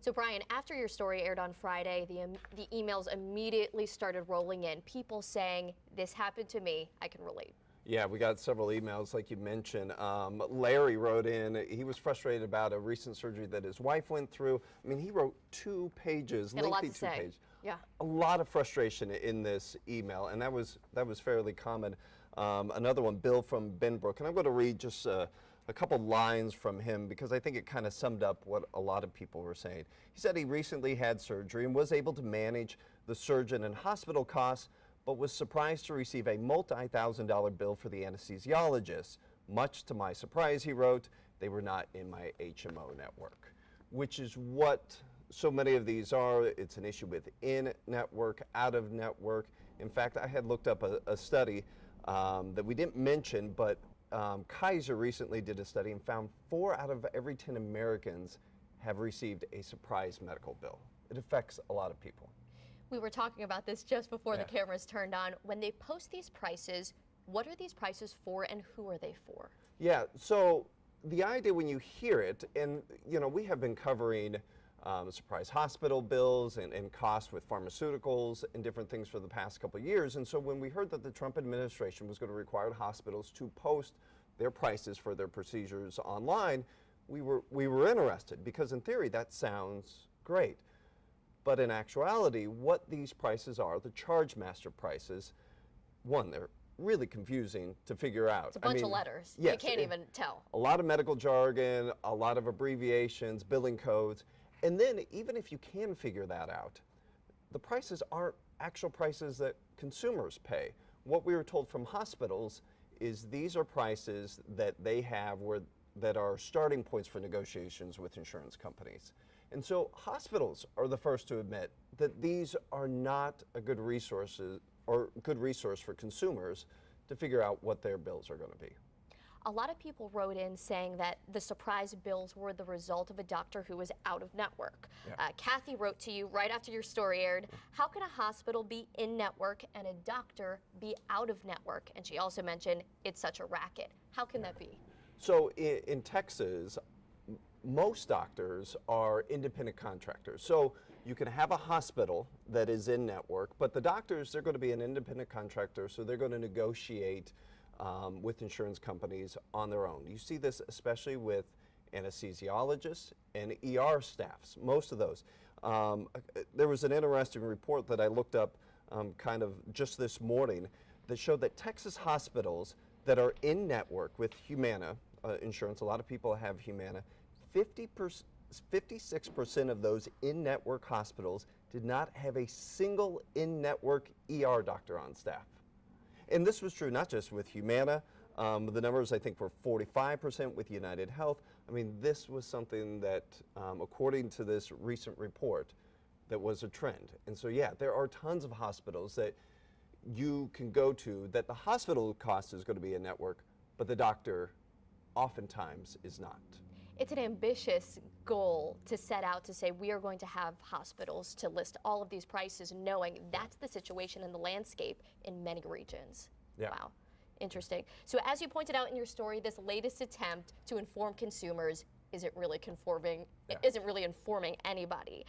So Brian, after your story aired on Friday, the emails immediately started rolling in. People saying, this happened to me, I can relate. Yeah, we got several emails, like you mentioned. Larry wrote in, he was frustrated about a recent surgery that his wife went through. I mean, he wrote 2 pages, And a lot lengthy to say. 2 pages. Yeah. A lot of frustration in this email, and that was fairly common. Another one, Bill from Benbrook, and I'm going to read just a couple lines from him because I think it kind of summed up what a lot of people were saying. He said he recently had surgery and was able to manage the surgeon and hospital costs, but was surprised to receive a multi-thousand-dollar bill for the anesthesiologist. Much to my surprise, he wrote, they were not in my HMO network, which is what so many of these are. It's an issue with in-network, out-of-network. In fact, I had looked up a study that we didn't mention, but Kaiser recently did a study and found 4 out of every 10 Americans have received a surprise medical bill. It affects a lot of people. We were talking about this just before the cameras turned on. When they post these prices, what are these prices for and who are they for? Yeah, so the idea when you hear it, and you know, we have been covering surprise hospital bills and costs with pharmaceuticals and different things for the past couple of years. And so when we heard that the Trump administration was going to require hospitals to post their prices for their procedures online, we were interested because in theory that sounds great. But in actuality, what these prices are, the Chargemaster prices, one, they're really confusing to figure out. It's a bunch of letters. Yes, you can't even tell. A lot of medical jargon, a lot of abbreviations, billing codes. And then even if you can figure that out, the prices aren't actual prices that consumers pay. What we were told from hospitals is these are prices that they have that are starting points for negotiations with insurance companies. And so hospitals are the first to admit that these are not a good resource for consumers to figure out what their bills are going to be. A lot of people wrote in saying that the surprise bills were the result of a doctor who was out of network. Yeah. Kathy wrote to you right after your story aired, how can a hospital be in network and a doctor be out of network? And she also mentioned it's such a racket. How can that be? So in Texas, most doctors are independent contractors. So you can have a hospital that is in network, but the doctors, they're going to be an independent contractor, so they're going to negotiate with insurance companies on their own. You see this especially with anesthesiologists and ER staffs, most of those. There was an interesting report that I looked up kind of just this morning that showed that Texas hospitals that are in network with Humana insurance, a lot of people have Humana, 56% of those in-network hospitals did not have a single in-network ER doctor on staff. And this was true not just with Humana. The numbers, I think, were 45% with United Health. I mean, this was something that, according to this recent report, that was a trend. And so, yeah, there are tons of hospitals that you can go to that the hospital cost is going to be a network, but the doctor oftentimes is not. It's an ambitious goal to set out to say we are going to have hospitals to list all of these prices, knowing that's the situation in the landscape in many regions. Yeah. Wow. Interesting. So as you pointed out in your story, this latest attempt to inform consumers isn't really isn't really informing anybody.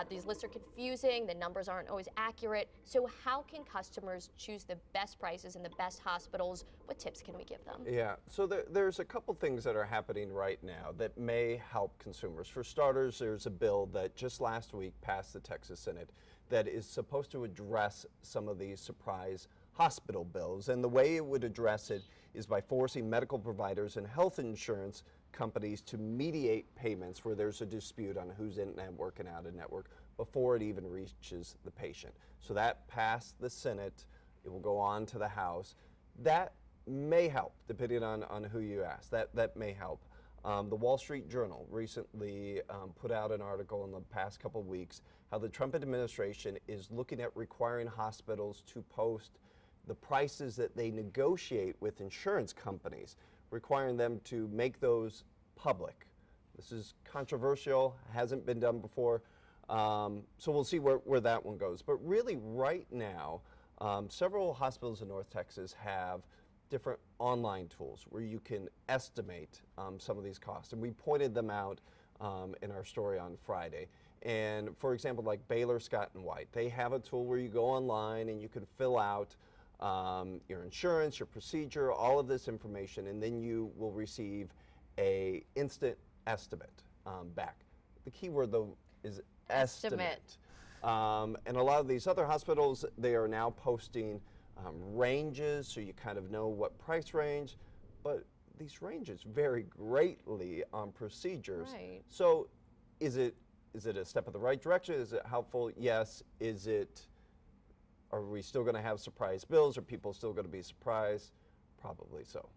These lists are confusing, the numbers aren't always accurate. So how can customers choose the best prices and the best hospitals? What tips can we give them? Yeah, so there's a couple things that are happening right now that may help consumers. For starters, there's a bill that just last week passed the Texas Senate that is supposed to address some of these surprise hospital bills. And the way it would address it is by forcing medical providers and health insurance companies to mediate payments where there's a dispute on who's in network and out of network before it even reaches the patient. So that passed the Senate. It will go on to the House. That may help, depending on who you ask. That may help. The Wall Street Journal recently put out an article in the past couple of weeks how the Trump administration is looking at requiring hospitals to post the prices that they negotiate with insurance companies, requiring them to make those public. This is controversial, hasn't been done before, so we'll see where that one goes. But really right now, several hospitals in North Texas have different online tools where you can estimate some of these costs. And we pointed them out in our story on Friday. And for example, like Baylor Scott and White, they have a tool where you go online and you can fill out your insurance, your procedure, all of this information, and then you will receive a instant estimate back. The key word though is estimate. And a lot of these other hospitals, they are now posting ranges, so you kind of know what price range, but these ranges vary greatly on procedures. Right. So is it a step in the right direction? Is it helpful? Yes. Are we still going to have surprise bills? Are people still going to be surprised? Probably so.